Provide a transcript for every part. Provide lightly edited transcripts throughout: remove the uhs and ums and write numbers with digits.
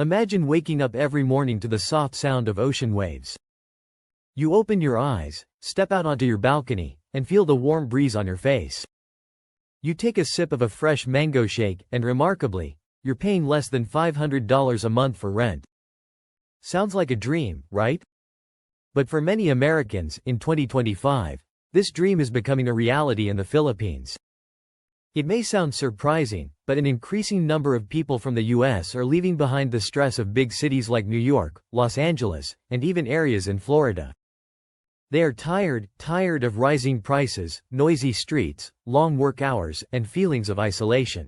Imagine waking up every morning to the soft sound of ocean waves. You open your eyes, step out onto your balcony, and feel the warm breeze on your face. You take a sip of a fresh mango shake, and remarkably, you're paying less than $500 a month for rent. Sounds like a dream, right? But for many Americans, in 2025, this dream is becoming a reality in the Philippines. It may sound surprising, but an increasing number of people from the US are leaving behind the stress of big cities like New York, Los Angeles, and even areas in Florida. They are tired of rising prices, noisy streets, long work hours, and feelings of isolation.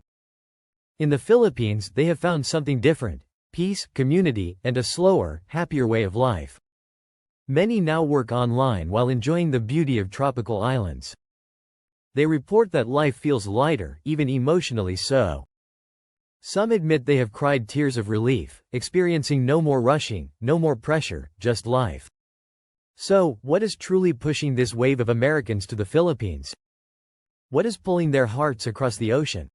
In the Philippines, they have found something different: peace, community, and a slower, happier way of life. Many now work online while enjoying the beauty of tropical islands. They report that life feels lighter, even emotionally so. Some admit they have cried tears of relief, experiencing no more rushing, no more pressure, just life. So, what is truly pushing this wave of Americans to the Philippines? What is pulling their hearts across the ocean?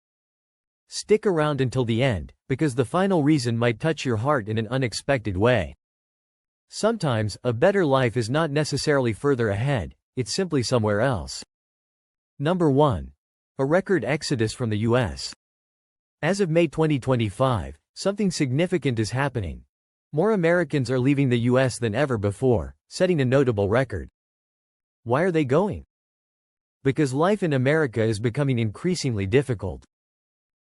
Stick around until the end, because the final reason might touch your heart in an unexpected way. Sometimes, a better life is not necessarily further ahead, it's simply somewhere else. Number 1. A record exodus from the US. As of May 2025, something significant is happening. More Americans are leaving the US than ever before, setting a notable record. Why are they going? Because life in America is becoming increasingly difficult.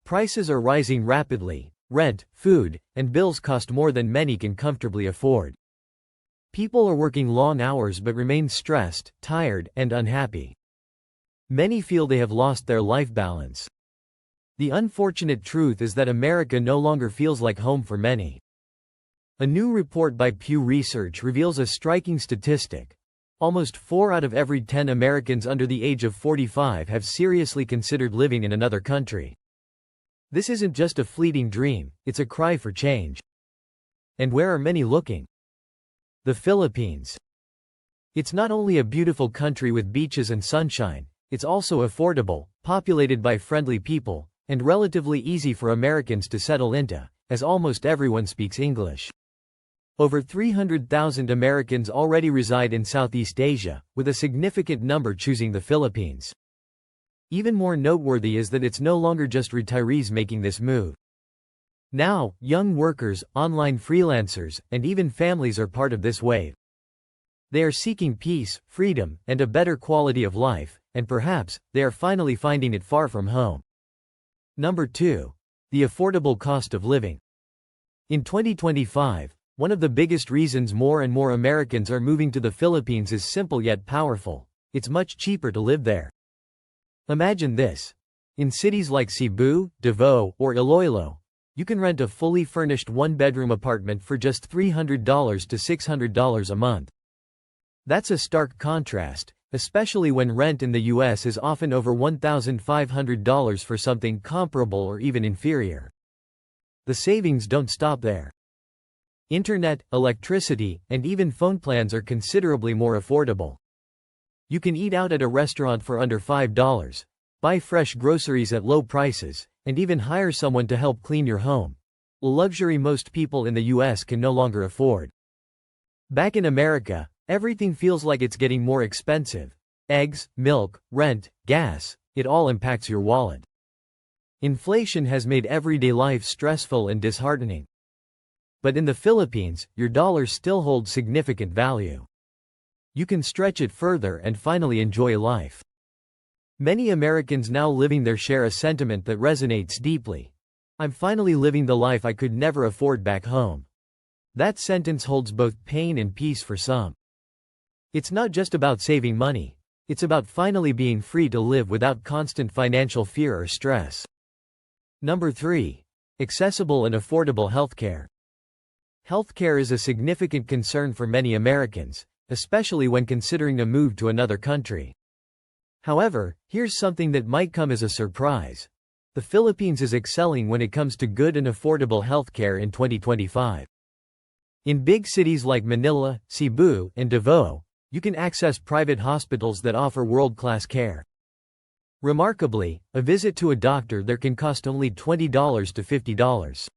Prices are rising rapidly, rent, food, and bills cost more than many can comfortably afford. People are working long hours but remain stressed, tired, and unhappy. Many feel they have lost their life balance. The unfortunate truth is that America no longer feels like home for many. A new report by Pew Research reveals a striking statistic. Almost 4 out of every 10 Americans under the age of 45 have seriously considered living in another country. This isn't just a fleeting dream, it's a cry for change. And where are many looking? The Philippines. It's not only a beautiful country with beaches and sunshine, it's also affordable, populated by friendly people, and relatively easy for Americans to settle into, as almost everyone speaks English. Over 300,000 Americans already reside in Southeast Asia, with a significant number choosing the Philippines. Even more noteworthy is that it's no longer just retirees making this move. Now, young workers, online freelancers, and even families are part of this wave. They are seeking peace, freedom, and a better quality of life, and perhaps, they are finally finding it far from home. Number 2. The affordable cost of living. In 2025, one of the biggest reasons more and more Americans are moving to the Philippines is simple yet powerful: it's much cheaper to live there. Imagine this. In cities like Cebu, Davao, or Iloilo, you can rent a fully furnished one-bedroom apartment for just $300 to $600 a month. That's a stark contrast, especially when rent in the US is often over $1,500 for something comparable or even inferior. The savings don't stop there. Internet, electricity, and even phone plans are considerably more affordable. You can eat out at a restaurant for under $5, buy fresh groceries at low prices, and even hire someone to help clean your home, a luxury most people in the US can no longer afford. Back in America, everything feels like it's getting more expensive. Eggs, milk, rent, gas, it all impacts your wallet. Inflation has made everyday life stressful and disheartening. But in the Philippines, your dollar still holds significant value. You can stretch it further and finally enjoy life. Many Americans now living there share a sentiment that resonates deeply. I'm finally living the life I could never afford back home. That sentence holds both pain and peace for some. It's not just about saving money. It's about finally being free to live without constant financial fear or stress. Number 3. Accessible and affordable healthcare. Healthcare is a significant concern for many Americans, especially when considering a move to another country. However, here's something that might come as a surprise. The Philippines is excelling when it comes to good and affordable healthcare in 2025. In big cities like Manila, Cebu, and Davao, you can access private hospitals that offer world-class care. Remarkably, a visit to a doctor there can cost only $20 to $50.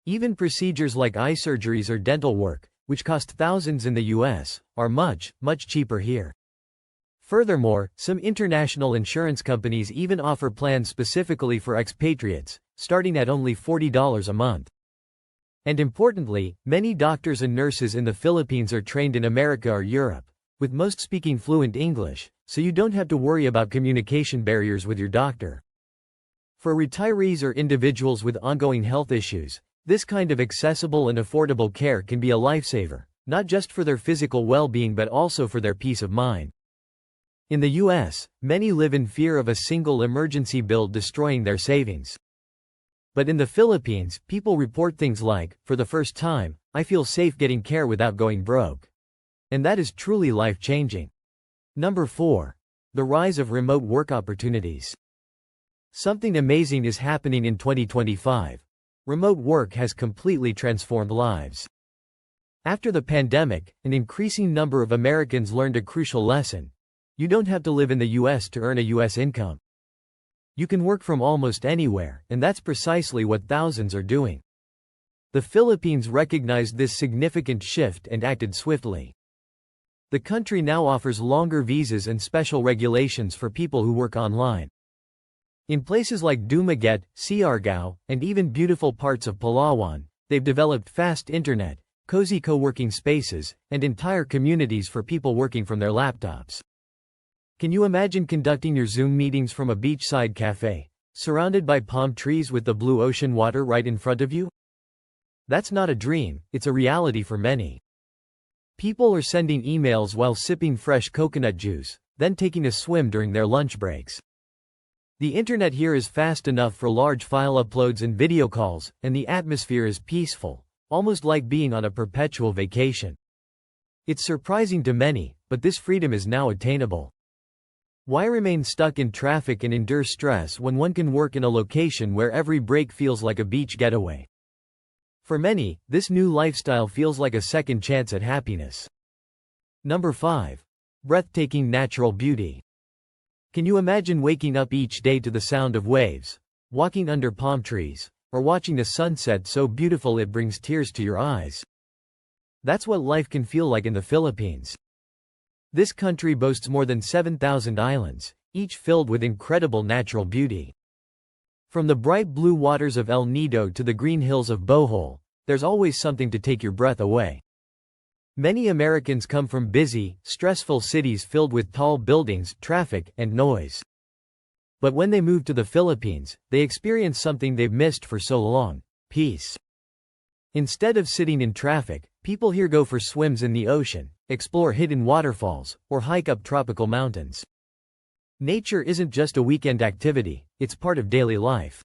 Even procedures like eye surgeries or dental work, which cost thousands in the US, are much, much cheaper here. Furthermore, some international insurance companies even offer plans specifically for expatriates, starting at only $40 a month. And importantly, many doctors and nurses in the Philippines are trained in America or Europe, with most speaking fluent English, so you don't have to worry about communication barriers with your doctor. For retirees or individuals with ongoing health issues, this kind of accessible and affordable care can be a lifesaver, not just for their physical well-being but also for their peace of mind. In the US, many live in fear of a single emergency bill destroying their savings. But in the Philippines, people report things like, "For the first time, I feel safe getting care without going broke." And that is truly life-changing. Number 4. The rise of remote work opportunities. Something amazing is happening in 2025. Remote work has completely transformed lives. After the pandemic, an increasing number of Americans learned a crucial lesson. You don't have to live in the US to earn a US income. You can work from almost anywhere, and that's precisely what thousands are doing. The Philippines recognized this significant shift and acted swiftly. The country now offers longer visas and special regulations for people who work online. In places like Dumaguete, Siargao, and even beautiful parts of Palawan, they've developed fast internet, cozy co-working spaces, and entire communities for people working from their laptops. Can you imagine conducting your Zoom meetings from a beachside cafe, surrounded by palm trees with the blue ocean water right in front of you? That's not a dream, it's a reality for many. People are sending emails while sipping fresh coconut juice, then taking a swim during their lunch breaks. The internet here is fast enough for large file uploads and video calls, and the atmosphere is peaceful, almost like being on a perpetual vacation. It's surprising to many, but this freedom is now attainable. Why remain stuck in traffic and endure stress when one can work in a location where every break feels like a beach getaway? For many, this new lifestyle feels like a second chance at happiness. Number 5. Breathtaking natural beauty. Can you imagine waking up each day to the sound of waves, walking under palm trees, or watching a sunset so beautiful it brings tears to your eyes? That's what life can feel like in the Philippines. This country boasts more than 7,000 islands, each filled with incredible natural beauty. From the bright blue waters of El Nido to the green hills of Bohol, there's always something to take your breath away. Many Americans come from busy, stressful cities filled with tall buildings, traffic, and noise. But when they move to the Philippines, they experience something they've missed for so long: peace. Instead of sitting in traffic, people here go for swims in the ocean, explore hidden waterfalls, or hike up tropical mountains. Nature isn't just a weekend activity, it's part of daily life.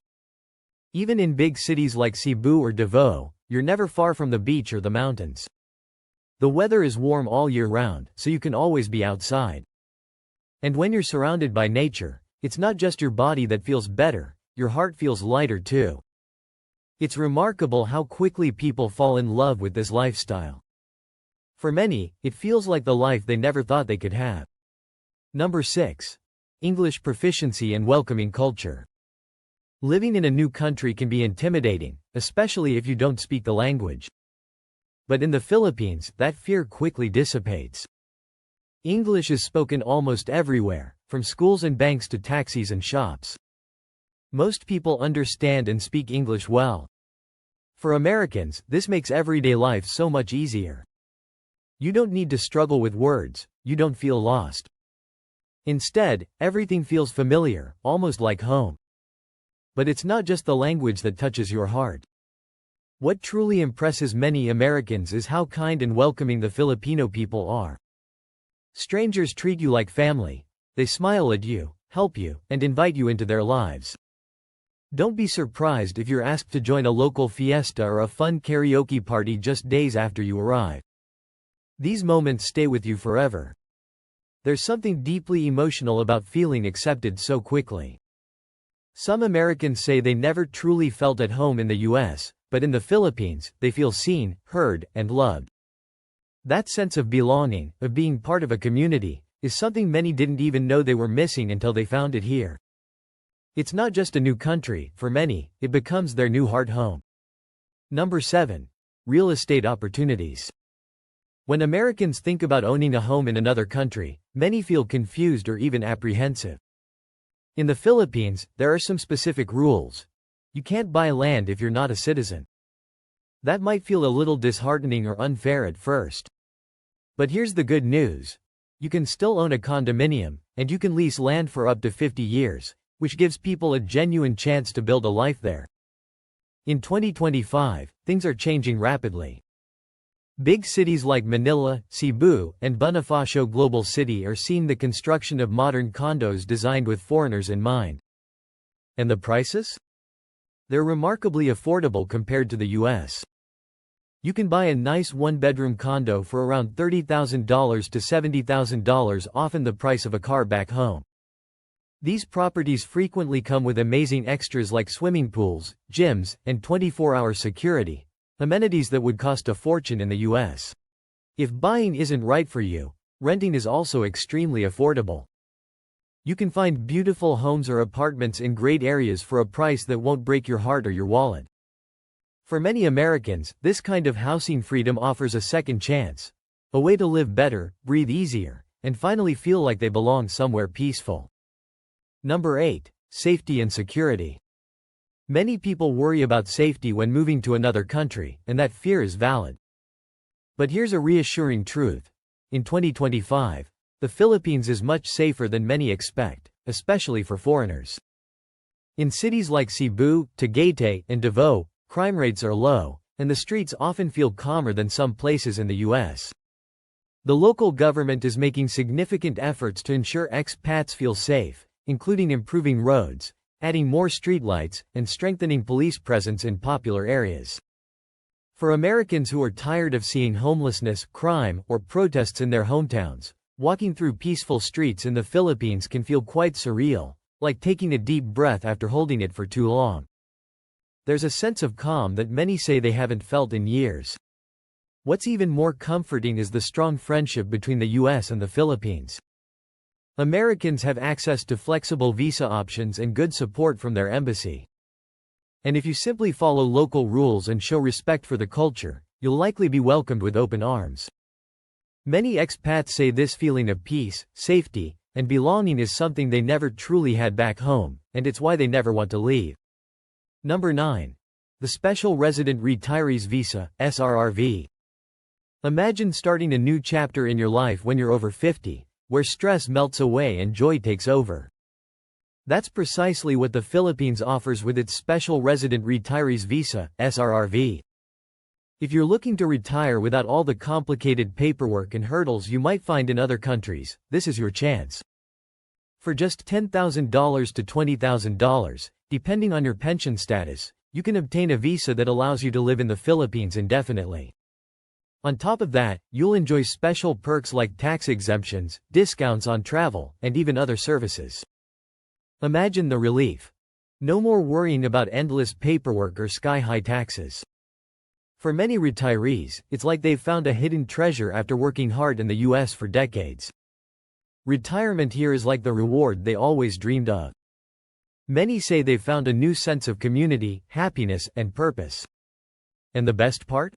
Even in big cities like Cebu or Davao, you're never far from the beach or the mountains. The weather is warm all year round, so you can always be outside. And when you're surrounded by nature, it's not just your body that feels better, your heart feels lighter too. It's remarkable how quickly people fall in love with this lifestyle. For many, it feels like the life they never thought they could have. Number 6. English proficiency and welcoming culture. Living in a new country can be intimidating, especially if you don't speak the language. But in the Philippines, that fear quickly dissipates. English is spoken almost everywhere, from schools and banks to taxis and shops. Most people understand and speak English well. For Americans, this makes everyday life so much easier. You don't need to struggle with words, you don't feel lost. Instead, everything feels familiar, almost like home. But it's not just the language that touches your heart. What truly impresses many Americans is how kind and welcoming the Filipino people are. Strangers treat you like family. They smile at you, help you, and invite you into their lives. Don't be surprised if you're asked to join a local fiesta or a fun karaoke party just days after you arrive. These moments stay with you forever. There's something deeply emotional about feeling accepted so quickly. Some Americans say they never truly felt at home in the US, but in the Philippines, they feel seen, heard, and loved. That sense of belonging, of being part of a community, is something many didn't even know they were missing until they found it here. It's not just a new country, for many, it becomes their new heart home. Number 7. Real estate opportunities. When Americans think about owning a home in another country, many feel confused or even apprehensive. In the Philippines, there are some specific rules. You can't buy land if you're not a citizen. That might feel a little disheartening or unfair at first. But here's the good news. You can still own a condominium, and you can lease land for up to 50 years, which gives people a genuine chance to build a life there. In 2025, things are changing rapidly. Big cities like Manila, Cebu, and Bonifacio Global City are seeing the construction of modern condos designed with foreigners in mind. And the prices? They're remarkably affordable compared to the US. You can buy a nice one-bedroom condo for around $30,000 to $70,000, often the price of a car back home. These properties frequently come with amazing extras like swimming pools, gyms, and 24-hour security, amenities that would cost a fortune in the US. If buying isn't right for you, renting is also extremely affordable. You can find beautiful homes or apartments in great areas for a price that won't break your heart or your wallet. For many Americans, this kind of housing freedom offers a second chance, a way to live better, breathe easier, and finally feel like they belong somewhere peaceful. Number 8. Safety and security. Many people worry about safety when moving to another country, and that fear is valid. But here's a reassuring truth. In 2025, the Philippines is much safer than many expect, especially for foreigners. In cities like Cebu, Tagaytay, and Davao, crime rates are low, and the streets often feel calmer than some places in the US. The local government is making significant efforts to ensure expats feel safe, including improving roads, adding more streetlights, and strengthening police presence in popular areas. For Americans who are tired of seeing homelessness, crime, or protests in their hometowns, walking through peaceful streets in the Philippines can feel quite surreal, like taking a deep breath after holding it for too long. There's a sense of calm that many say they haven't felt in years. What's even more comforting is the strong friendship between the US and the Philippines. Americans have access to flexible visa options and good support from their embassy. And if you simply follow local rules and show respect for the culture, you'll likely be welcomed with open arms. Many expats say this feeling of peace, safety, and belonging is something they never truly had back home, and it's why they never want to leave. Number 9. The Special Resident Retirees Visa, SRRV. Imagine starting a new chapter in your life when you're over 50, where stress melts away and joy takes over. That's precisely what the Philippines offers with its Special Resident Retirees Visa, SRRV. If you're looking to retire without all the complicated paperwork and hurdles you might find in other countries, this is your chance. For just $10,000 to $20,000, depending on your pension status, you can obtain a visa that allows you to live in the Philippines indefinitely. On top of that, you'll enjoy special perks like tax exemptions, discounts on travel, and even other services. Imagine the relief. No more worrying about endless paperwork or sky-high taxes. For many retirees, it's like they've found a hidden treasure after working hard in the US for decades. Retirement here is like the reward they always dreamed of. Many say they've found a new sense of community, happiness, and purpose. And the best part?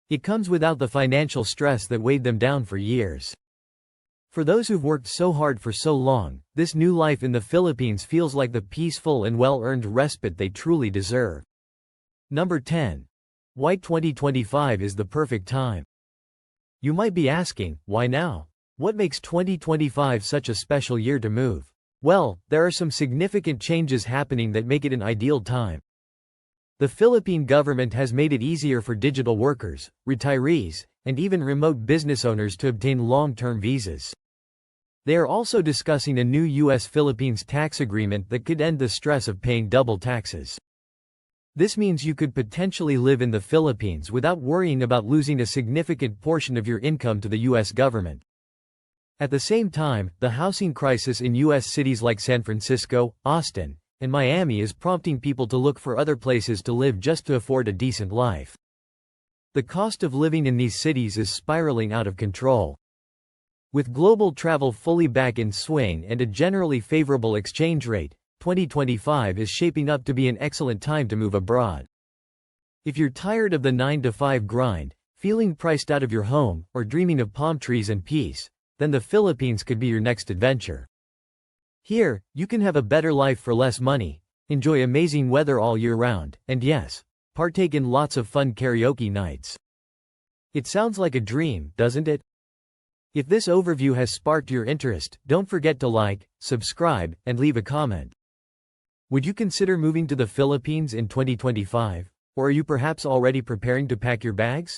It comes without the financial stress that weighed them down for years. For those who've worked so hard for so long, this new life in the Philippines feels like the peaceful and well-earned respite they truly deserve. Number 10. Why 2025 is the perfect time. You might be asking, why now? What makes 2025 such a special year to move? Well, there are some significant changes happening that make it an ideal time. The Philippine government has made it easier for digital workers, retirees, and even remote business owners to obtain long-term visas. They are also discussing a new US-Philippines tax agreement that could end the stress of paying double taxes. This means you could potentially live in the Philippines without worrying about losing a significant portion of your income to the US government. At the same time, the housing crisis in US cities like San Francisco, Austin, and Miami is prompting people to look for other places to live just to afford a decent life. The cost of living in these cities is spiraling out of control. With global travel fully back in swing and a generally favorable exchange rate, 2025 is shaping up to be an excellent time to move abroad. If you're tired of the 9-to-5 grind, feeling priced out of your home, or dreaming of palm trees and peace, then the Philippines could be your next adventure. Here, you can have a better life for less money, enjoy amazing weather all year round, and yes, partake in lots of fun karaoke nights. It sounds like a dream, doesn't it? If this overview has sparked your interest, don't forget to like, subscribe, and leave a comment. Would you consider moving to the Philippines in 2025? Or are you perhaps already preparing to pack your bags?